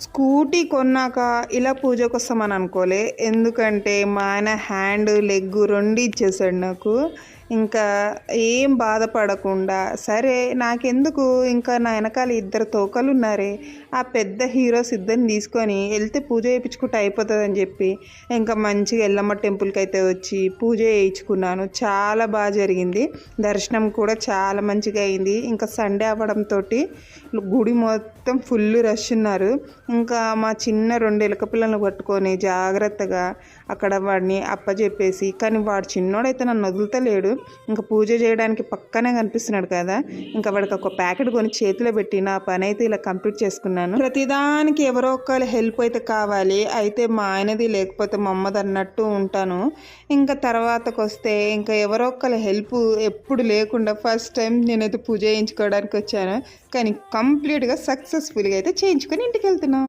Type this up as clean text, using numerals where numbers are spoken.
Scooty కొన్నాక ఇలా పూజకొస్తామని అనుకోలే. ఎందుకంటే మా ఆయన హ్యాండ్, లెగ్ 2 ఇచ్చేసాడు నాకు. ఇంకా ఏం బాధపడకుండా సరే నాకెందుకు, ఇంకా నా వెనకాల 2 తోకలున్నారే, ఆ పెద్ద హీరోస్ ఇద్దరిని తీసుకొని వెళ్తే పూజ చేయించుకుంటే అయిపోతుందని చెప్పి ఇంకా మంచిగా ఎల్లమ్మ టెంపుల్కి అయితే వచ్చి పూజ చేయించుకున్నాను. చాలా బాగా జరిగింది. దర్శనం కూడా చాలా మంచిగా అయింది. ఇంకా సండే అవ్వడంతో గుడి మొత్తం ఫుల్ రష్ ఉన్నారు. ఇంకా మా చిన్న 2 ఎలక పిల్లలను పట్టుకొని జాగ్రత్తగా అక్కడ వాడిని అప్పచెప్పేసి, కానీ వాడు చిన్నోడైతే నన్ను వదులుతలేడు. ఇంకా పూజ చేయడానికి పక్కనే కనిపిస్తున్నాడు కదా, ఇంకా వాడికి ఒక ప్యాకెట్ కొని చేతిలో పెట్టి నా పని అయితే ఇలా కంప్లీట్ చేసుకున్నాను. ప్రతిదానికి ఎవరో ఒకరు హెల్ప్ అయితే కావాలి. అయితే మా ఆయనది లేకపోతే మా అమ్మది అన్నట్టు ఉంటాను. ఇంకా తర్వాతకు వస్తే ఇంకా ఎవరో ఒకరు హెల్ప్ ఎప్పుడు లేకుండా ఫస్ట్ టైం నేనైతే పూజ చేయించుకోవడానికి వచ్చాను. కానీ కంప్లీట్గా సక్సెస్ఫుల్గా అయితే చేయించుకొని ఇంటికి వెళ్తున్నాను.